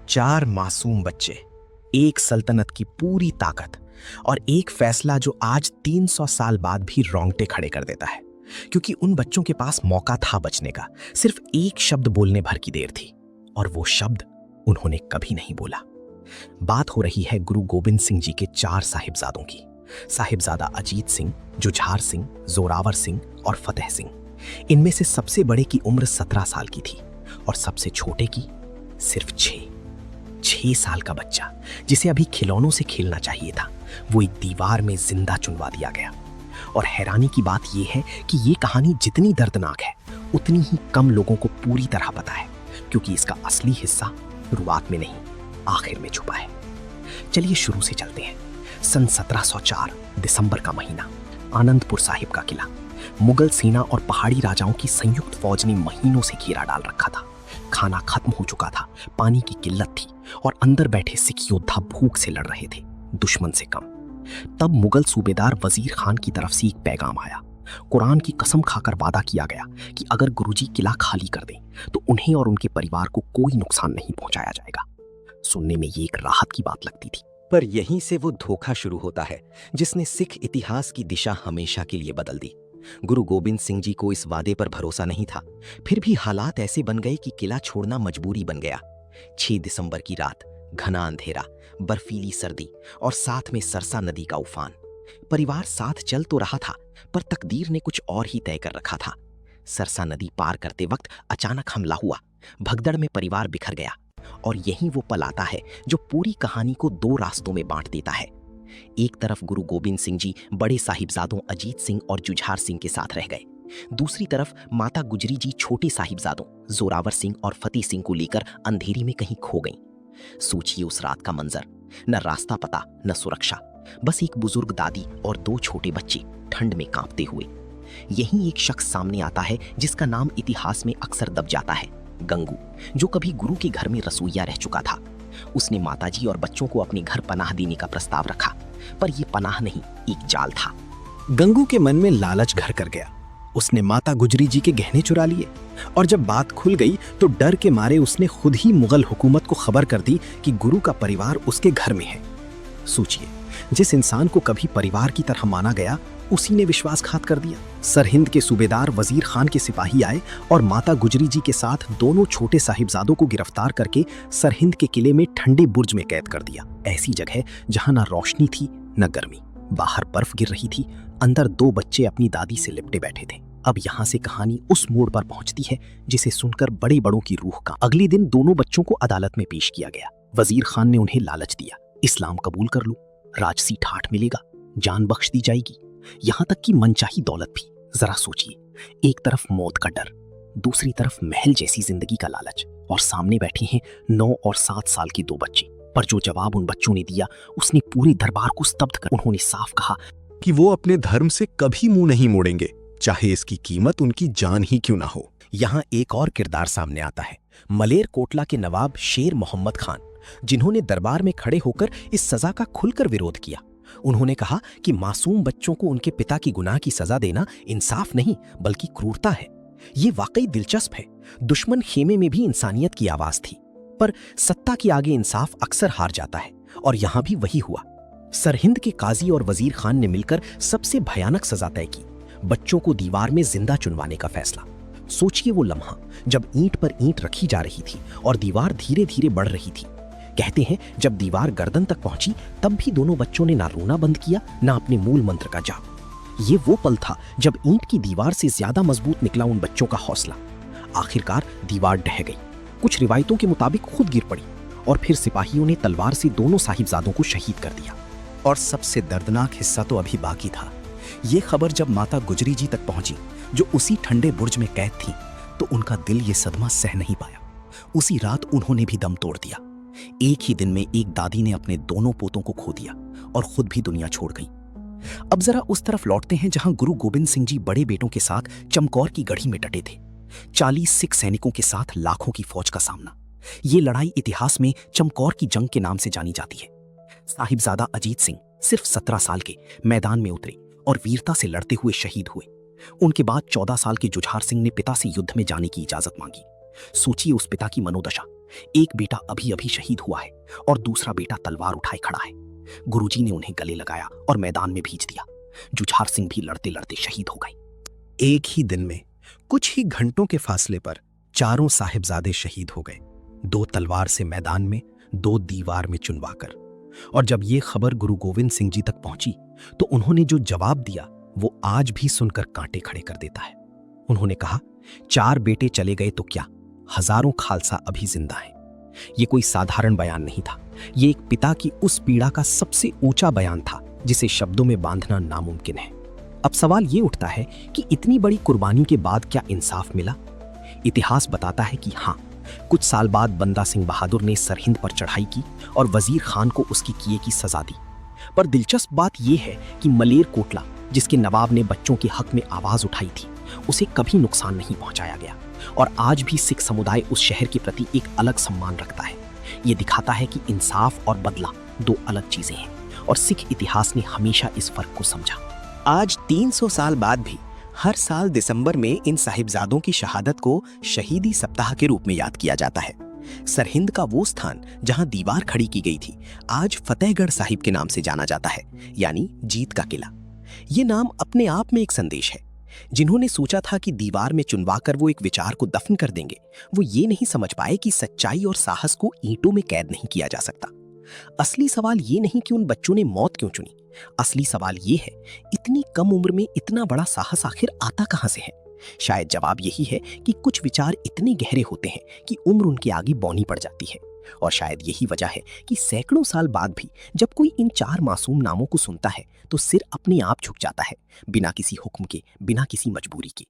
4 मासूम बच्चे, एक सल्तनत की पूरी ताकत और एक फैसला जो आज 300 साल बाद भी रोंगटे खड़े कर देता है, क्योंकि उन बच्चों के पास मौका था बचने का। सिर्फ एक शब्द बोलने भर की देर थी और वो शब्द उन्होंने कभी नहीं बोला। बात हो रही है गुरु गोबिंद सिंह जी के 4 साहिबजादों की। साहिबजादा अजीत सिंह, जुझार सिंह, जोरावर सिंह और फतेह सिंह। इनमें से सबसे बड़े की उम्र 17 साल की थी और सबसे छोटे की सिर्फ 6 साल का बच्चा, जिसे अभी खिलौनों से खेलना चाहिए था, वो एक दीवार में जिंदा चुनवा दिया गया। और हैरानी की बात यह है कि ये कहानी जितनी दर्दनाक है उतनी ही कम लोगों को पूरी तरह पता है, क्योंकि इसका असली हिस्सा शुरुआत में नहीं, आखिर में छुपा है। चलिए शुरू से चलते हैं। सन 1704 दिसंबर का महीना, आनंदपुर साहिब का किला। मुगल सेना और पहाड़ी राजाओं की संयुक्त फौज ने महीनों से घेरा डाल रखा था। खाना खत्म हो चुका था, पानी की किल्लत थी और अंदर बैठे सिख योद्धा भूख से लड़ रहे थे, दुश्मन से कम। तब मुगल सूबेदार वजीर खान की तरफ से एक पैगाम आया। कुरान की कसम खाकर वादा किया गया कि अगर गुरुजी किला खाली कर दें तो उन्हें और उनके परिवार को कोई नुकसान नहीं पहुंचाया जाएगा। सुनने में ये एक राहत की बात लगती थी, पर यहीं से वो धोखा शुरू होता है जिसने सिख इतिहास की दिशा हमेशा के लिए बदल दी। गुरु गोबिंद सिंह जी को इस वादे पर भरोसा नहीं था, फिर भी हालात ऐसे बन गए कि किला छोड़ना मजबूरी बन गया। 6 दिसंबर की रात, घना अंधेरा, बर्फीली सर्दी और साथ में सरसा नदी का उफान। परिवार साथ चल तो रहा था, पर तकदीर ने कुछ और ही तय कर रखा था। सरसा नदी पार करते वक्त अचानक हमला हुआ, भगदड़ में परिवार बिखर गया। और यही वो पल आता है जो पूरी कहानी को 2 रास्तों में बांट देता है। एक तरफ गुरु गोबिंद सिंह जी बड़े साहिबजादों अजीत सिंह और जुझार सिंह के साथ रह गए, दूसरी तरफ माता गुजरी जी छोटे साहिबजादों जोरावर सिंह और फतेह सिंह को लेकर अंधेरी में कहीं खो गईं। सोचिए उस रात का मंजर, न रास्ता पता न सुरक्षा, बस एक बुजुर्ग दादी और 2 छोटे बच्चे ठंड में कांपते हुए। यही एक शख्स सामने आता है जिसका नाम इतिहास में अक्सर दब जाता है, गंगू, जो कभी गुरु के घर में रसोइया रह चुका था। उसने माताजी और बच्चों को अपने घर पनाह देने का प्रस्ताव रखा, पर यह पनाह नहीं, एक जाल था। गंगू के मन में लालच घर कर गया। उसने माता गुजरी जी के गहने चुरा लिए और जब बात खुल गई तो डर के मारे उसने खुद ही मुगल हुकूमत को खबर कर दी कि गुरु का परिवार उसके घर में है। सोचिए, जिस इंसान को कभी परिवार की तरह माना गया, उसी ने विश्वासघात कर दिया। सरहिंद के सूबेदार वजीर खान के सिपाही आए और माता गुजरी जी के साथ दोनों छोटे साहिबजादों को गिरफ्तार करके सरहिंद के किले में ठंडे बुर्ज में कैद कर दिया। ऐसी जगह जहां ना रोशनी थी न गर्मी, बाहर बर्फ गिर रही थी, अंदर 2 बच्चे अपनी दादी से लिपटे बैठे थे। अब यहाँ से कहानी उस मोड़ पर पहुंचती है जिसे सुनकर बड़े बड़ों की रूह का। अगले दिन दोनों बच्चों को अदालत में पेश किया गया। वजीर खान ने उन्हें लालच दिया, इस्लाम कबूल कर लो, राजसी ठाठ मिलेगा, जान बख्श दी जाएगी, यहां तक कि मनचाही दौलत भी। जरा सोचिए, एक तरफ मौत का डर, दूसरी तरफ महल जैसी जिंदगी का लालच, और सामने बैठे हैं 9 और 7 साल के 2 बच्चे। पर जो जवाब उन बच्चों ने दिया उसने पूरे दरबार को स्तब्ध कर। उन्होंने साफ कहा कि वो अपने धर्म से कभी मुंह नहीं मोड़ेंगे, चाहे इसकी कीमत उनकी जान ही क्यों ना हो। यहाँ एक और किरदार सामने आता है, मलेर कोटला के नवाब शेर मोहम्मद खान, जिन्होंने दरबार में खड़े होकर इस सजा का खुलकर विरोध किया। उन्होंने कहा कि मासूम बच्चों को उनके पिता की गुनाह की सजा देना इंसाफ नहीं बल्कि क्रूरता है। ये वाकई दिलचस्प है। दुश्मन खेमे में भी इंसानियत की आवाज थी, पर सत्ता के आगे इंसाफ अक्सर हार जाता है, और यहां भी वही हुआ। सरहिंद के काजी और वजीर खान ने मिलकर सबसे भयानक सजा तय की, बच्चों को दीवार में जिंदा चुनवाने का फैसला। सोचिए वो लम्हा जब ईंट पर ईंट रखी जा रही थी और दीवार धीरे धीरे बढ़ रही थी। कहते हैं जब दीवार गर्दन तक पहुंची तब भी दोनों बच्चों ने ना रोना बंद किया ना अपने मूल मंत्र का जाप। ये वो पल था जब ईंट की दीवार से ज्यादा मजबूत निकला उन बच्चों का हौसला। आखिरकार दीवार ढह गई, कुछ रिवायतों के मुताबिक खुद गिर पड़ी, और फिर सिपाहियों ने तलवार से दोनों साहिबजादों को शहीद कर दिया। और सबसे दर्दनाक हिस्सा तो अभी बाकी था। ये खबर जब माता गुजरी जी तक पहुंची, जो उसी ठंडे बुर्ज में कैद थी, तो उनका दिल ये सदमा सह नहीं पाया। उसी रात उन्होंने भी दम तोड़ दिया। एक ही दिन में एक दादी ने अपने दोनों पोतों को खो दिया और खुद भी दुनिया छोड़ गई। अब जरा उस तरफ लौटते हैं जहां गुरु गोबिंद सिंह जी बड़े बेटों के साथ चमकौर की गढ़ी में डटे थे। 40 सिख सैनिकों के साथ लाखों की फौज का सामना। ये लड़ाई इतिहास में चमकौर की जंग के नाम से जानी जाती है। साहिबजादा अजीत सिंह सिर्फ 17 साल के मैदान में उतरे और वीरता से लड़ते हुए शहीद हुए। उनके बाद 14 साल के जुझार सिंह ने पिता से युद्ध में जाने की इजाजत मांगी। सोचिए उस पिता की मनोदशा, एक बेटा अभी अभी शहीद हुआ है और दूसरा बेटा तलवार उठाए खड़ा है। गुरुजी ने उन्हें गले लगाया और मैदान में भेज दिया। जुझार सिंह भी लड़ते लड़ते शहीद हो गए। एक ही दिन में, कुछ ही घंटों के फासले पर चारों साहिबजादे शहीद हो गए, 2 तलवार से मैदान में, 2 दीवार में चुनवाकर। और जब ये खबर गुरु गोविंद सिंह जी तक पहुंची तो उन्होंने जो जवाब दिया वो आज भी सुनकर कांटे खड़े कर देता है। उन्होंने कहा, 4 बेटे चले गए तो क्या, हजारों खालसा अभी जिंदा हैं। ये कोई साधारण बयान नहीं था, ये एक पिता की उस पीड़ा का सबसे ऊंचा बयान था जिसे शब्दों में बांधना नामुमकिन है। अब सवाल ये उठता है कि इतनी बड़ी कुर्बानी के बाद क्या इंसाफ मिला? इतिहास बताता है कि हाँ, कुछ साल बाद बंदा सिंह बहादुर ने सरहिंद पर चढ़ाई की और वजीर खान को उसकी किए की सजा दी। पर दिलचस्प बात यह है कि मलेर कोटला, जिसके नवाब ने बच्चों के हक में आवाज उठाई थी, उसे कभी नुकसान नहीं पहुंचाया गया और आज भी सिख समुदाय उस शहर के प्रति एक अलग सम्मान रखता है। ये दिखाता है कि इंसाफ और बदला 2 अलग चीजें हैं और सिख इतिहास ने हमेशा इस फर्क को समझा। आज 300 साल बाद भी हर साल दिसंबर में इन साहिबजादों की शहादत को शहीदी सप्ताह के रूप में याद किया जाता है। सरहिंद का वो स्थान जहां दीवार खड़ी की गई थी, आज फतेहगढ़ साहिब के नाम से जाना जाता है, यानी जीत का किला। ये नाम अपने आप में एक संदेश है। जिन्होंने सोचा था कि दीवार में चुनवाकर वो एक विचार को दफन कर देंगे, वो ये नहीं समझ पाए कि सच्चाई और साहस को ईंटों में कैद नहीं किया जा सकता। असली सवाल ये नहीं कि उन बच्चों ने मौत क्यों चुनी, असली सवाल ये है, इतनी कम उम्र में इतना बड़ा साहस आखिर आता कहां से है? शायद जवाब यही है कि कुछ विचार इतने गहरे होते हैं कि उम्र उनके आगे बौनी पड़ जाती है। और शायद यही वजह है कि सैकड़ों साल बाद भी जब कोई इन 4 मासूम नामों को सुनता है तो सिर अपने आप झुक जाता है, बिना किसी हुक्म के, बिना किसी मजबूरी के।